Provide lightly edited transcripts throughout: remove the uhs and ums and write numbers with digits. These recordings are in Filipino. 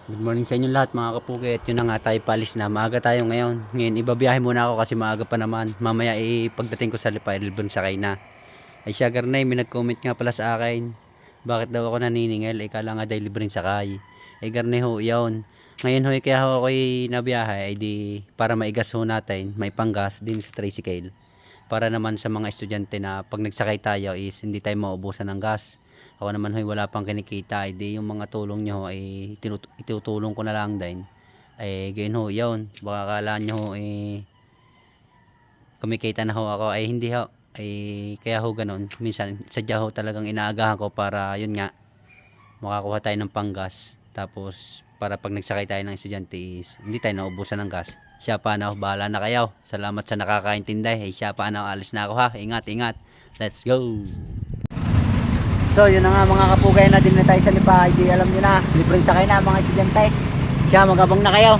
Good morning sa inyo lahat mga kapugit. Yun na nga, tayo palis na. Maaga tayo ngayon. Ngayon ibabiyahe muna ako kasi maaga pa naman. Mamaya pagdating ko sa Lipa, Ilbon sakay na. Ay siya Garnay, may nag-comment nga pala sa akin. Bakit daw ako naniningil? Kala nga dahil libreng sakay. Garnay ho, yun. Ngayon ho, kaya ho ako nabiyahe ay di para maigas ho natin. May panggas din sa tricycle. Para naman sa mga estudyante na pag nagsakay tayo is hindi tayo maubusan ng gas. Ako naman hoy wala pang kinikita, hindi yung mga tulong nyo ay itutulong ko na lang din. Gayon ho, yun. Baka akala nyo kumikita na ho ako, hindi ho. Kaya ho ganun. Minsan sadya ho talagang inaagahan ko para yun nga makakuha tayo ng panggas. Tapos para pag nagsakay tayo ng estudyante is hindi tayo naubusan ng gas. Siya pa na, bahala na kayo. Salamat sa nakakaintindi. Siya pa na, alis na ako ha. Ingat, ingat. Let's go. So yun na nga mga kapugay, na din na tayo sa Lipa. Hindi alam nyo na, libreng sakay na mga estudyante. Siya, magabang na kayo.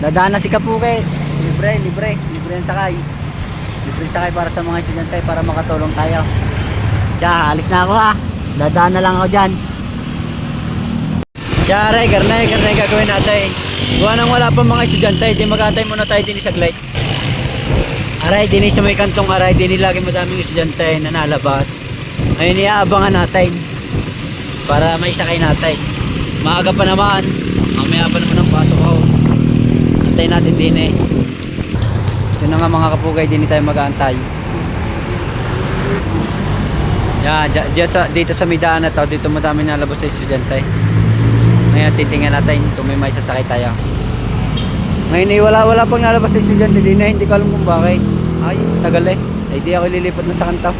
Dadaan na si kapugay. Libre ang sakay. Libreng sakay para sa mga estudyante, para makatulong tayo. Siya, alis na ako ha. Dadaan na lang ako dyan. Siya, aray, Garnay gagawin natin. Gawa nang wala pa mga estudyante, di mag-atay muna tayo din sa glide. Aray, din sa may kantong aray, din lagi madaming estudyante na nalabas. Ayun, iaabangan natin para maisakay natin. Maaga pa naman, mamaya pa naman ang pasok ako. Antayin natin din ito na nga mga kapugay, din tayo mag-aantay. Yan, dito sa midaan na to, dito madami nalabas sa estudyante. Ngayon titingnan natin kung may sasakay tayo. Ngayon wala pang nalabas sa estudyante din hindi ko alam kung bakit. Ay, tagal di ako lilipat na sa kanto.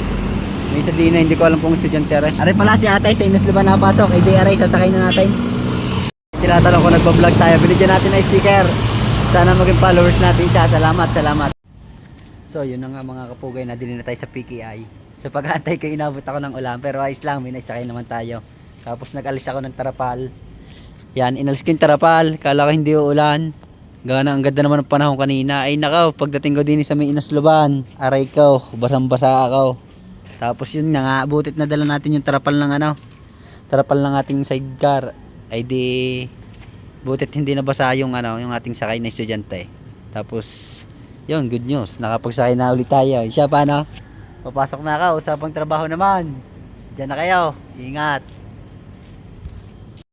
May isa din hindi ko alam kung estudyante rin. Aray pala si Atay, sa Inos Liban napasok. Di aray, sasakay na natin. Tinatanong ko, nagpa-vlog tayo. Binigyan natin ng sticker. Sana maging followers natin siya. Salamat. So yun na nga mga kapugay, na din na tayo sa PKI. Sa pag-aantay ko, inabot ako ng ulan. Pero ayos lang, may naisakay naman tayo. Tapos nag-alis ako ng Tarapal. Yan, inalis ko yung Tarapal. Kala ko hindi uulan. Gana, ang ganda naman ng panahon kanina. Ay nakaw, pagdating ko din sa may Inos Liban, aray ko, basang-basa ako. Tapos yun nga, butit na dala natin yung tarapal ng ating sidecar. Ay di butit hindi nabasa yung yung ating sakay na estudyante. Tapos yun, good news, nakapagsakay na ulit tayo. Siya paano? Papasok na ako, usapang trabaho naman. Diyan na kayo, ingat.